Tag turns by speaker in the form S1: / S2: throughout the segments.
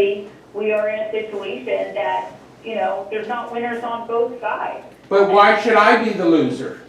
S1: we are in a situation that, there's not winners on both sides.
S2: But why should I be the loser?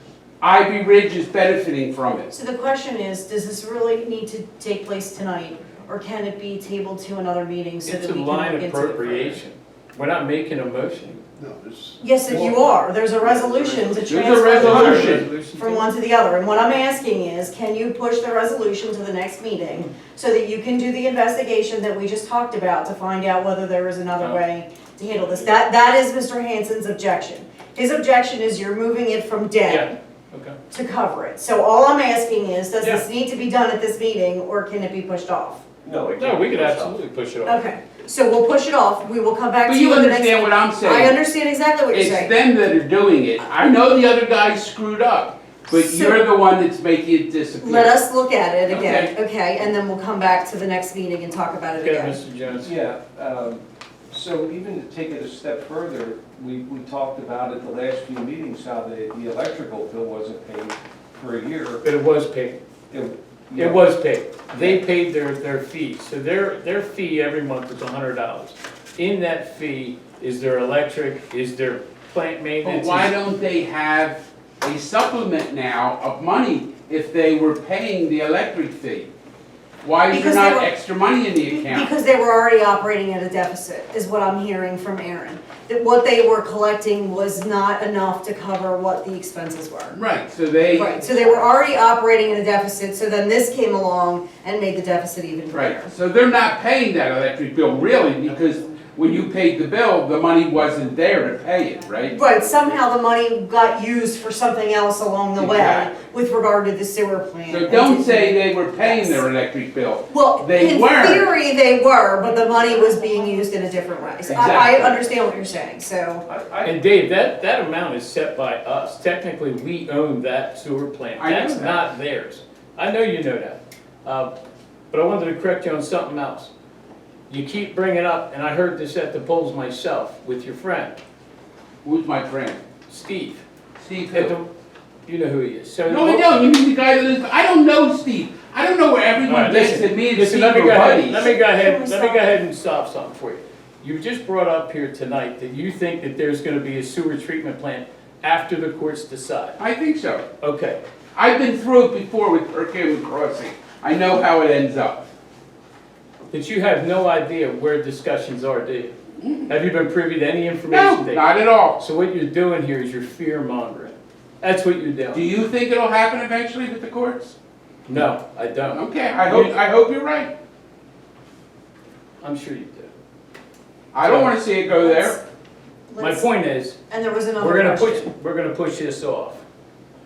S2: Ivy Ridge is benefiting from it.
S3: So the question is, does this really need to take place tonight, or can it be tabled to another meeting so
S4: It's
S3: that
S4: a
S3: we can
S4: line
S3: look into it further?
S4: appropriation. We're not making a motion.
S5: No, there's.
S3: Yes, if you are, there's a resolution to
S2: There's a
S3: transfer
S2: resolution.
S3: from one to the other, and what I'm asking is, can you push the resolution to the next meeting so that you can do the investigation that we just talked about to find out whether there is another way to handle this? That is Mr. Hansen's objection. His objection is you're moving it from debt
S4: Okay.
S3: to cover it. So all I'm asking is, does this
S4: Yeah.
S3: need to be done at this meeting, or can it be pushed off?
S6: No, it
S4: No,
S6: can't
S4: we
S6: be
S4: could
S6: pushed off.
S4: absolutely push it off.
S3: Okay, so we'll push it off, we will come back
S2: But
S3: to you
S2: you
S3: in the next meeting.
S2: understand what I'm
S3: I
S2: saying?
S3: understand exactly what you're
S2: It's
S3: saying.
S2: them that are doing it. I know the other guy screwed up, but
S3: So-
S2: you're the one that's making it disappear.
S3: Let us look at it again, okay, and then we'll come back to the next meeting and talk about it
S4: Okay,
S3: again.
S4: Mr. Jones.
S7: Yeah, so even to take it a step further, we talked about at the last few meetings how the electrical bill wasn't paid for a year.
S4: But it was paid. It was paid. They paid their fee. So their fee every month is $100. In that fee is their electric, is their plant
S2: But
S4: maintenance.
S2: why don't they have a supplement now of money if they were paying the electric fee? Why is there
S3: Because they
S2: not
S3: were-
S2: extra money in the account?
S3: Because they were already operating at a deficit, is what I'm hearing from Aaron. That what they were collecting was not enough to cover what the expenses were.
S2: Right, so they,
S3: Right, so they were already operating in a deficit, so then this came along and made the deficit even greater.
S2: right, so they're not paying that electric bill really because when you paid the bill, the money wasn't there to pay it, right?
S3: Right, somehow the money got used for something else along the way
S2: Exactly.
S3: with regard to the sewer plant.
S2: So
S3: and
S2: don't
S3: didn't-
S2: say they were paying
S3: Yes.
S2: their electric bill.
S3: Well,
S2: They
S3: in
S2: weren't.
S3: theory, they were, but the money was being used in a different way. So I
S2: Exactly.
S3: understand what you're saying, so,
S4: And Dave, that amount is set by us. Technically, we own that sewer plant.
S2: I know
S4: That's
S2: that.
S4: not theirs. I know you know that. But I wanted to correct you on something else. You keep bringing up, and I heard this at the polls myself with your friend,
S2: Who's my friend?
S4: Steve.
S2: Steve
S4: At
S2: who?
S4: the- You know who he is. So
S2: No, I don't. You mean the guy that lives, I don't know Steve. I don't know where
S4: All
S2: everyone
S4: right,
S2: thinks
S4: listen,
S2: that me and
S4: listen,
S2: Steve
S4: let me
S2: are
S4: go ahead,
S2: buddies.
S4: let me go ahead,
S3: Can we
S4: let me
S3: stop?
S4: go ahead and stop something for you. You just brought up here tonight that you think that there's gonna be a sewer treatment plant after the courts decide.
S2: I think so.
S4: Okay,
S2: I've been through it before with Perkins Crossing. I know how it ends up.
S4: but you have no idea where discussions are, do you? Have you been privy to any
S2: No,
S4: information, Dave?
S2: not at all.
S4: So what you're doing here is you're fear mongering. That's what you're
S2: Do
S4: doing.
S2: you think it'll happen eventually with the courts?
S4: No, I don't.
S2: Okay, I hope you're right.
S4: I'm sure you do.
S2: I don't wanna see it go there.
S4: My
S3: let's,
S4: point is,
S3: and there was another
S4: we're gonna
S3: question.
S4: push this off.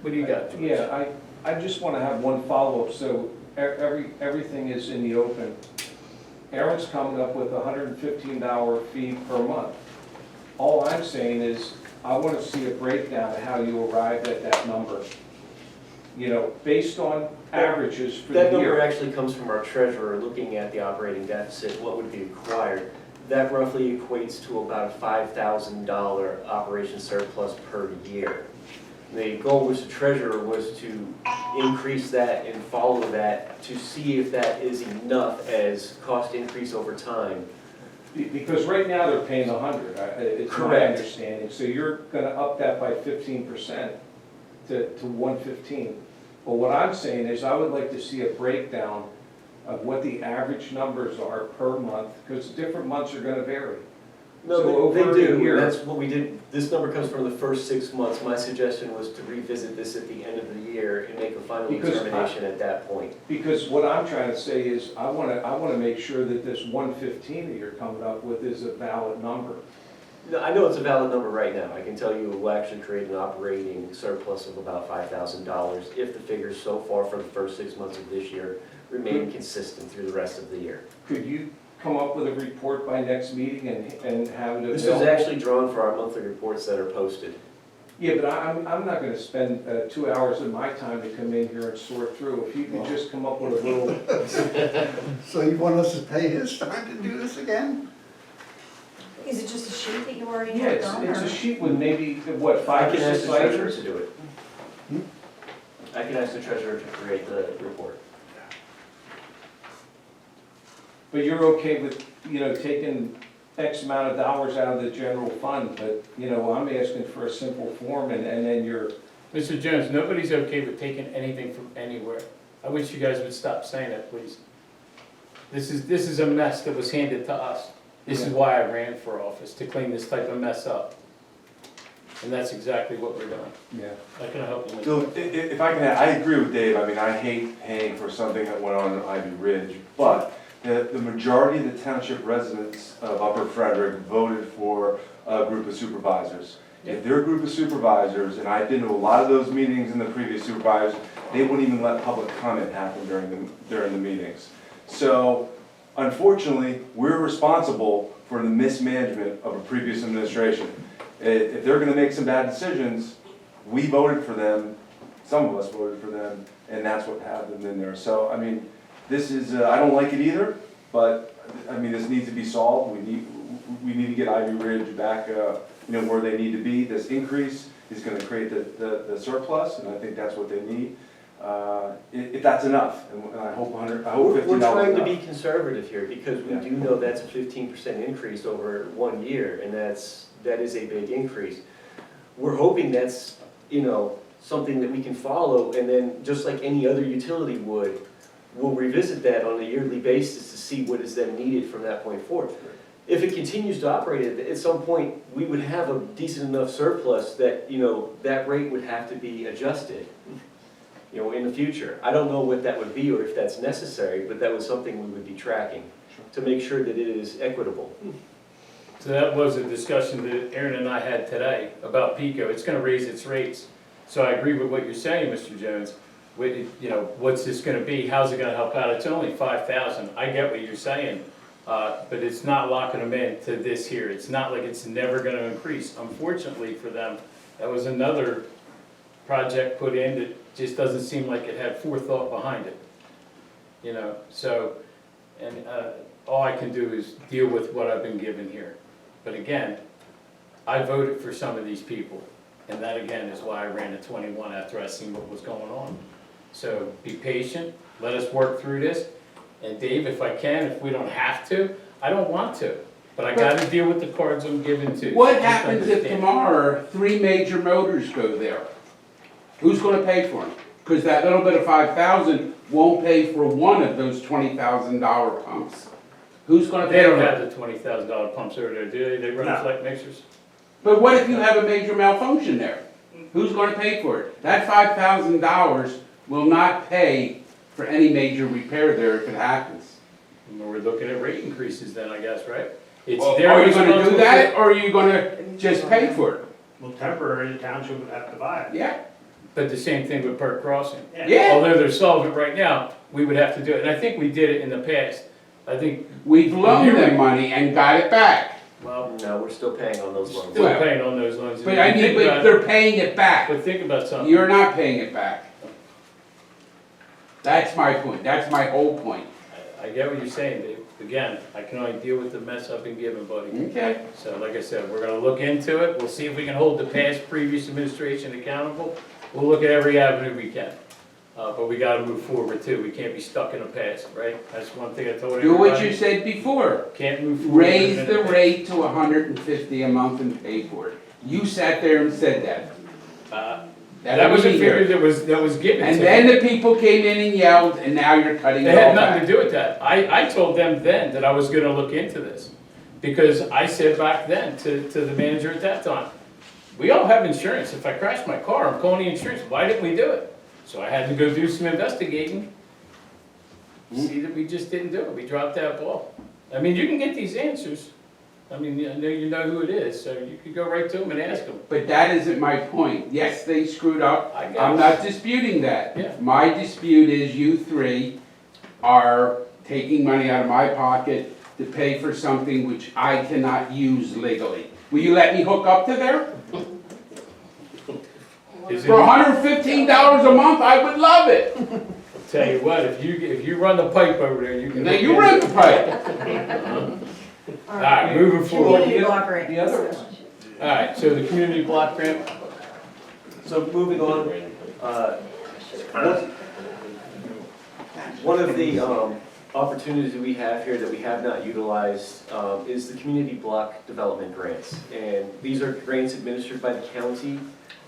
S4: What do you got, George?
S7: Yeah, I just want to have one follow-up, so everything is in the open. Aaron's coming up with a $115 fee per month. All I'm saying is, I want to see a breakdown of how you arrived at that number. Based on averages for the
S6: That number
S7: year.
S6: actually comes from our treasurer looking at the operating deficit, what would be required. That roughly equates to about a $5,000 operation surplus per year. The goal was the treasurer was to increase that and follow that to see if that is enough as cost increase over time.
S7: Because right now they're paying 100, it's my
S6: Correct.
S7: understanding. So you're going to up that by 15% to 115. But what I'm saying is I would like to see a breakdown of what the average numbers are per month, because different months are going to vary. So
S6: No,
S7: over
S6: they
S7: a
S6: do,
S7: year-
S6: that's what we did, this number comes from the first 6 months. My suggestion was to revisit this at the end of the year and make a final
S7: Because
S6: determination at that point.
S7: Because what I'm trying to say is I want to make sure that this 115 that you're coming up with is a valid number.
S6: No, I know it's a valid number right now. I can tell you it will actually create an operating surplus of about $5,000 if the figures so far for the first 6 months of this year remain consistent through the rest of the year.
S7: Could you come up with a report by next meeting and have it available?
S6: This is actually drawn for our monthly reports that are posted.
S7: Yeah, but I'm not going to spend 2 hours of my time to come in here and sort through. If you could just come up with a little,
S5: So you want us to pay his time to do this again?
S3: Is it just a sheet that you already
S7: yeah,
S3: have done?
S7: it's
S3: or-
S7: a sheet with maybe, what,
S6: I
S7: 5 or
S6: can ask
S7: 6
S6: the treasurer
S7: items?
S6: to do it. I can ask the treasurer to create the report.
S7: But you're okay with, taking X amount of dollars out of the general fund, but, I'm asking for a simple form and then you're,
S4: Mr. Jones, nobody's okay with taking anything from anywhere. I wish you guys would stop saying that, please. This is a mess that was handed to us. This is why I ran for office, to clean this type of mess up. And that's exactly what we're doing.
S7: yeah.
S4: I can help you.
S8: So if I can, I agree with Dave. I mean, I hate paying for something that went on in Ivy Ridge, but the majority of the township residents of Upper Frederick voted for a group of supervisors. If they're a group of supervisors, and I've been to a lot of those meetings in the previous supervisors, they wouldn't even let public comment happen during the meetings. So unfortunately, we're responsible for the mismanagement of a previous administration. If they're gonna make some bad decisions, we voted for them, some of us voted for them, and that's what happened in there. So, I mean, this is, I don't like it either, but, I mean, this needs to be solved. We need to get Ivy Ridge back, where they need to be. This increase is gonna create the surplus, and I think that's what they need. If that's enough, and I hope $50
S6: We're trying to
S8: enough.
S6: be conservative here, because we do know that's a 15% increase over 1 year, and that is a big increase. We're hoping that's, something that we can follow, and then, just like any other utility would, we'll revisit that on a yearly basis to see what is then needed from that point forward. If it continues to operate, at some point, we would have a decent enough surplus that, that rate would have to be adjusted, in the future. I don't know what that would be or if that's necessary, but that was something we would be tracking to make sure that it is equitable.
S4: So that was a discussion that Aaron and I had today about PICO. It's gonna raise its rates. So I agree with what you're saying, Mr. Jones. What's this gonna be? How's it gonna help out? It's only 5,000. I get what you're saying. But it's not locking them in to this here. It's not like it's never gonna increase. Unfortunately for them, that was another project put in that just doesn't seem like it had forethought behind it. So, and all I can do is deal with what I've been given here. But again, I voted for some of these people, and that again is why I ran to 21 after I seen what was going on. So be patient, let us work through this, and Dave, if I can, if we don't have to, I don't want to, but I gotta deal with the cards I'm given to.
S2: What
S4: Just
S2: happens if
S4: understand.
S2: tomorrow 3 major motors go there? Who's gonna pay for them? Because that little bit of 5,000 won't pay for one of those $20,000 pumps. Who's gonna pay
S4: They
S2: for
S4: don't
S2: it?
S4: have the $20,000 pumps over there, do they? They run
S5: No.
S4: flex mixers?
S2: But what if you have a major malfunction there? Who's gonna pay for it? That $5,000 will not pay for any major repair there if it happens.
S4: And we're looking at rate increases then, I guess, right? It's
S2: Well,
S4: their
S2: are you gonna do
S4: responsibility.
S2: that, or are you gonna just pay for it?
S9: Well, temporary, the township would have to buy it.
S2: Yeah,
S4: But the same thing with Perk Crossing.
S2: yeah.
S4: Although they're solvent right now, we would have to do it, and I think we did it in the past. I think,
S2: We've loaned them money and got it back.
S4: well,
S6: No, we're still paying on those loans.
S4: still paying on those loans.
S2: But I mean, but they're paying it back.
S4: But think about something.
S2: You're not paying it back. That's my point, that's my whole point.
S4: I get what you're saying, Dave. Again, I can only deal with the mess I've been given, buddy.
S2: Okay.
S4: So like I said, we're gonna look into it. We'll see if we can hold the past, previous administration accountable. We'll look at every avenue we can. But we gotta move forward too. We can't be stuck in the past, right? That's one thing I told everybody.
S2: Do what you said before.
S4: Can't move forward.
S2: Raise
S4: in
S2: the
S4: past.
S2: rate to $150 a month and pay for it. You sat there and said that.
S4: That was a
S2: me
S4: figure
S2: here.
S4: that was given to
S2: And
S4: me.
S2: then the people came in and yelled, and now you're cutting
S4: They
S2: it all
S4: had nothing
S2: back.
S4: to do with that. I told them then that I was gonna look into this. Because I said back then to the manager at that time, we all have insurance. If I crash my car, I'm calling the insurance. Why didn't we do it? So I had to go do some investigating. See that we just didn't do it. We dropped that ball. I mean, you can get these answers. I mean, I know you know who it is, so you could go right to them and ask them.
S2: But that isn't my point. Yes, they screwed up.
S4: I get
S2: I'm
S4: it.
S2: not disputing that.
S4: Yeah.
S2: My dispute is you three are taking money out of my pocket to pay for something which I cannot use legally. Will you let me hook up to there?
S4: Is it-
S2: For $115 a month, I would love it.
S4: Tell you what, if you run the pipe over there, you can.
S2: Now you rent the pipe.
S3: All
S4: Alright, moving forward.
S3: Community block grant.
S7: The other one.
S4: Alright, so the community block grant,
S6: So moving on, one of the opportunities that we have here that we have not utilized is the community block development grants. And these are grants administered by the county.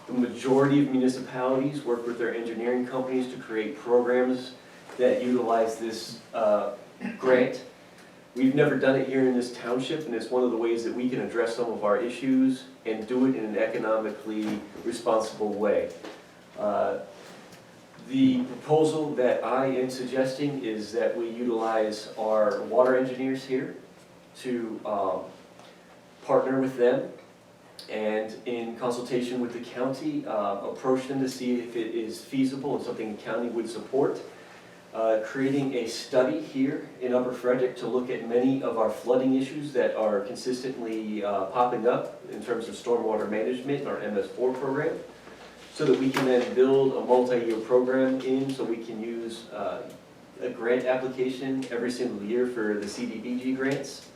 S6: The majority of municipalities work with their engineering companies to create programs that utilize this grant. We've never done it here in this township, and it's one of the ways that we can address some of our issues and do it in an economically responsible way. The proposal that I am suggesting is that we utilize our water engineers here to partner with them and in consultation with the county, approach them to see if it is feasible and something the county would support. Creating a study here in Upper Frederick to look at many of our flooding issues that are consistently popping up in terms of stormwater management, our MS4 program, so that we can then build a multi-year program in, so we can use a grant application every single year for the CDBG grants.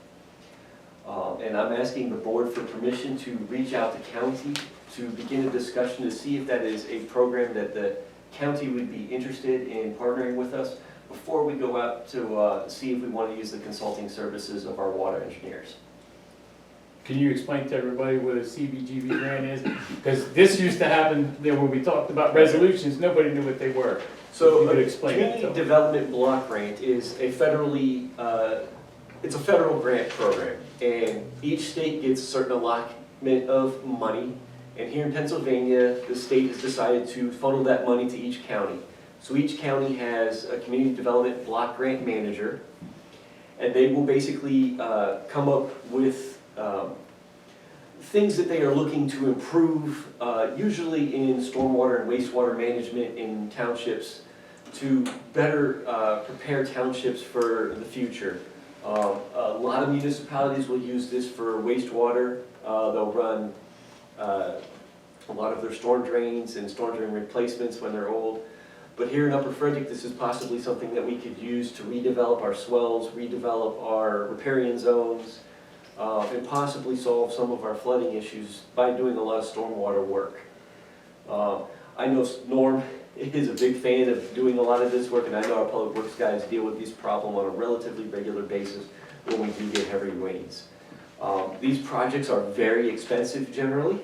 S6: And I'm asking the board for permission to reach out to county to begin a discussion to see if that is a program that the county would be interested in partnering with us before we go out to see if we want to use the consulting services of our water engineers.
S4: Can you explain to everybody what a CBGB grant is? Because this used to happen, when we talked about resolutions, nobody knew what they were.
S6: So
S4: You could
S6: a
S4: explain it to
S6: community
S4: them.
S6: development block grant is a federally, it's a federal grant program. And each state gets a certain allotment of money. And here in Pennsylvania, the state has decided to funnel that money to each county. So each county has a community development block grant manager. And they will basically come up with things that they are looking to improve, usually in stormwater and wastewater management in townships, to better prepare townships for the future. A lot of municipalities will use this for wastewater. They'll run a lot of their storm drains and storm drain replacements when they're old. But here in Upper Frederick, this is possibly something that we could use to redevelop our swells, redevelop our riparian zones, and possibly solve some of our flooding issues by doing a lot of stormwater work. I know Norm is a big fan of doing a lot of this work, and I know our public works guys deal with this problem on a relatively regular basis when we do get heavy rains. These projects are very expensive generally.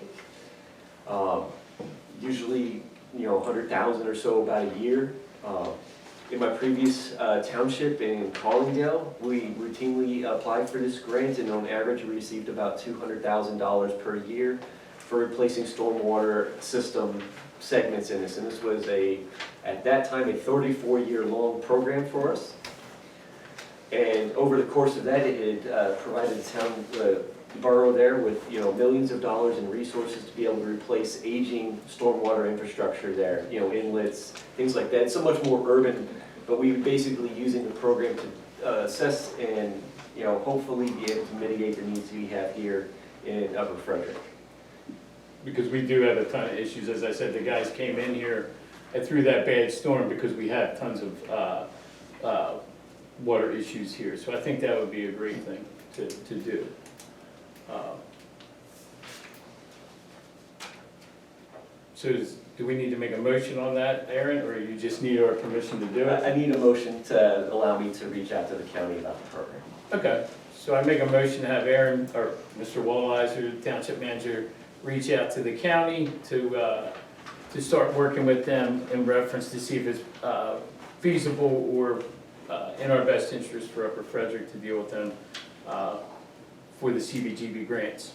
S6: Usually, $100,000 or so about a year. In my previous township in Collingdale, we routinely applied for this grant, and on average we received about $200,000 per year for replacing stormwater system segments in this. And this was at that time, a 34-year-long program for us. And over the course of that, it had provided the town, the borough there with millions of dollars in resources to be able to replace aging stormwater infrastructure there, inlets, things like that. It's so much more urban, but we were basically using the program to assess and hopefully be able to mitigate the needs we have here in Upper Frederick.
S4: Because we do have a ton of issues. As I said, the guys came in here through that bad storm because we have tons of water issues here. So I think that would be a great thing to do. So do we need to make a motion on that, Aaron, or you just need our permission to do it?
S6: I need a motion to allow me to reach out to the county about the program.
S4: Okay, so I make a motion to have Aaron, or Mr. Walliser, the township manager, reach out to the county to start working with them in reference to see if it's feasible or in our best interest for Upper Frederick to deal with them for the CBGB grants.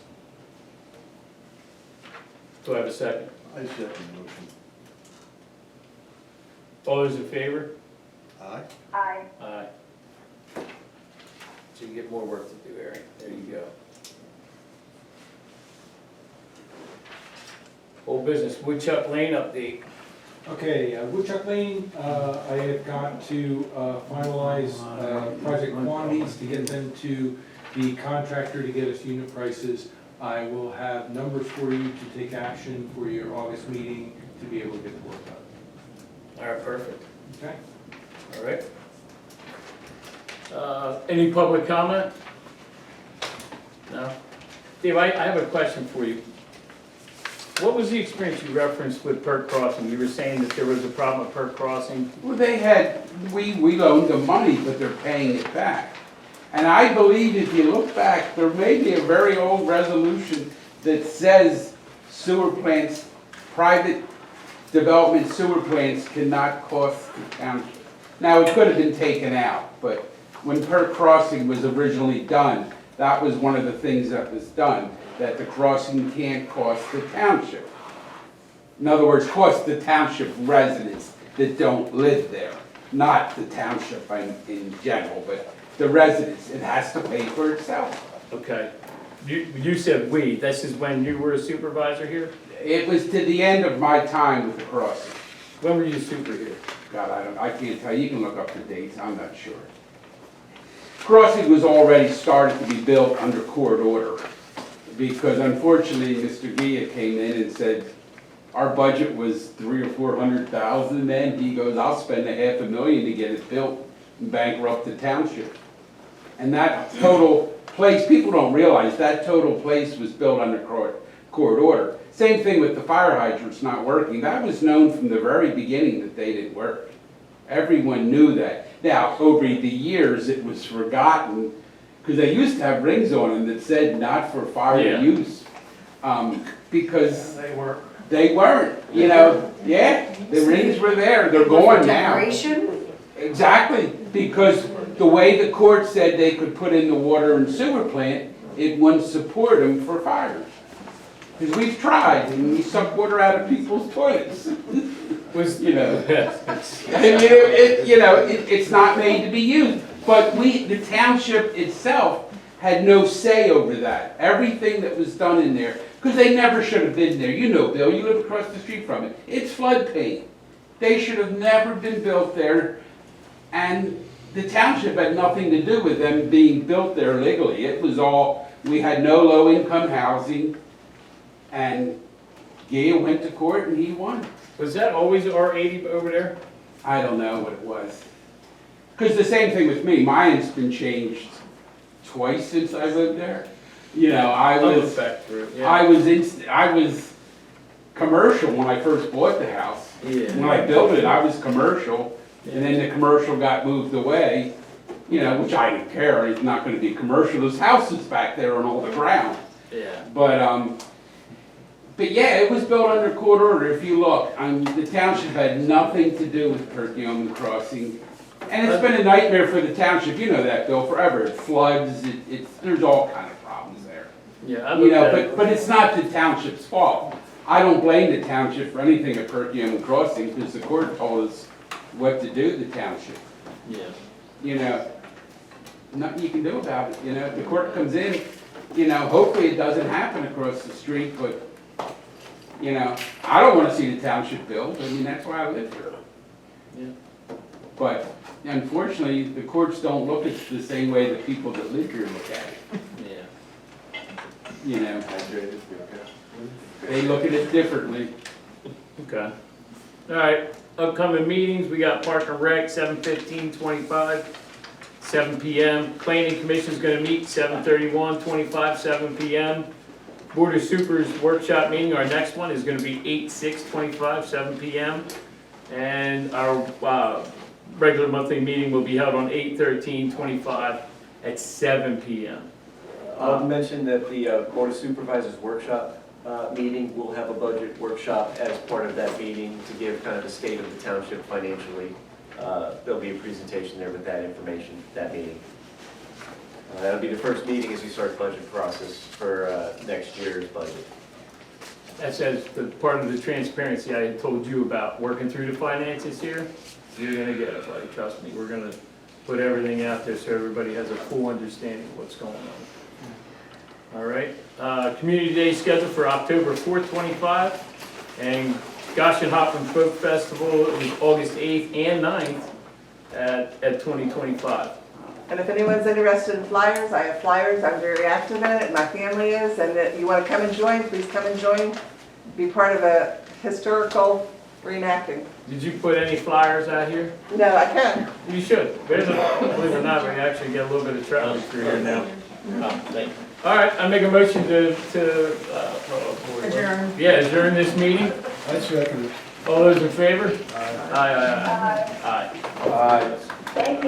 S4: Do I have a second?
S5: I second the motion.
S4: All those in favor?
S5: Aye.
S1: Aye.
S4: Aye. So you get more work to do, Aaron. There you go. Old business, Woodchuck Lane update.
S10: Okay, Woodchuck Lane, I have got to finalize project quantities to get them to the contractor to get us unit prices. I will have numbers for you to take action for your August meeting to be able to get the work done.
S4: All right, perfect.
S10: Okay?
S4: All right. Any public comment? No? Dave, I have a question for you. What was the experience you referenced with Perk Crossing? You were saying that there was a problem with Perk Crossing?
S2: Well, we loaned them money, but they're paying it back. And I believe if you look back, there may be a very old resolution that says sewer plants, private development sewer plants cannot cost the township. Now, it could have been taken out, but when Perk Crossing was originally done, that was one of the things that was done, that the crossing can't cost the township. In other words, cost the township residents that don't live there, not the township in general, but the residents. It has to pay for itself.
S4: Okay. You said we, this is when you were a supervisor here?
S2: It was to the end of my time with the crossing.
S4: When were you super here?
S2: God, I can't tell you. You can look up the dates. I'm not sure. Crossing was already started to be built under court order because unfortunately Mr. Gia came in and said our budget was $300,000 or $400,000. Then he goes, I'll spend $500,000 to get it built and bankrupt the township. And that total place, people don't realize that total place was built under court order. Same thing with the fire hydrants not working. That was known from the very beginning that they didn't work. Everyone knew that. Now, over the years, it was forgotten, because they used to have rings on them that said not for fire use. Because they weren't, you know, the rings were there, they're going now.
S3: Decoration?
S2: Exactly, because the way the court said they could put in the water and sewer plant, it wouldn't support them for fires. Because we've tried, and we suck water out of people's toilets. You know, it's not made to be used. But the township itself had no say over that. Everything that was done in there, because they never should have been there. You know, Bill, you live across the street from it. It's floodplain. They should have never been built there, and the township had nothing to do with them being built there legally. It was all, we had no low-income housing, and Gail went to court and he won.
S4: Was that always R80 over there?
S2: I don't know what it was. Because the same thing with me, mine's been changed twice since I lived there. You know, I was commercial when I first bought the house.
S4: Yeah.
S2: When I built it, I was commercial, and then the commercial got moved away, you know, which I didn't care. It's not going to be commercial. There's houses back there on all the ground.
S4: Yeah.
S2: But yeah, it was built under court order. If you look, the township had nothing to do with Perkiomen Crossing. And it's been a nightmare for the township, you know that, Bill, forever. It floods, there's all kind of problems there.
S4: Yeah,
S2: You know, but it's not the township's fault. I don't blame the township for anything at Perkiomen Crossing, because the court told us what to do, the township.
S4: Yeah.
S2: You know, nothing you can do about it, you know. If the court comes in, you know, hopefully it doesn't happen across the street, but, you know, I don't want to see the township built. I mean, that's why I live here.
S4: Yeah.
S2: But unfortunately, the courts don't look at it the same way the people that live here look at it.
S4: Yeah.
S2: You know, they look at it differently.
S4: Okay. All right, upcoming meetings, we got Park and Rec, 7/15/25, 7 PM. Planning Commission's gonna meet 7/31/25, 7 PM. Board of Supers workshop meeting, our next one is gonna be 8/6/25, 7 PM. And our regular monthly meeting will be held on 8/13/25 at 7 PM.
S6: I'll mention that the Board of Supervisors workshop meeting will have a budget workshop as part of that meeting to give kind of the state of the township financially. There'll be a presentation there with that information, that meeting. That'll be the first meeting as we start the budget process for next year's budget.
S4: That's as the part of the transparency I had told you about, working through the finances here. You're gonna get it, buddy, trust me. We're gonna put everything out there so everybody has a full understanding of what's going on. All right, Community Day scheduled for October 4th, 25, and Goshenhoffen Folk Festival is August 8th and 9th at 2025.
S11: And if anyone's interested in flyers, I have flyers, I'm very active in it, my family is, and if you want to come and join, please come and join. Be part of a historical reenacting.
S4: Did you put any flyers out here?
S11: No, I can.
S4: You should. Believe it or not, we actually get a little bit of traffic through here now. All right, I make a motion to,
S3: Adjourn.
S4: yeah, adjourn this meeting.
S5: I second it.
S4: All those in favor? Aye. Aye.
S2: Aye.
S1: Thank you.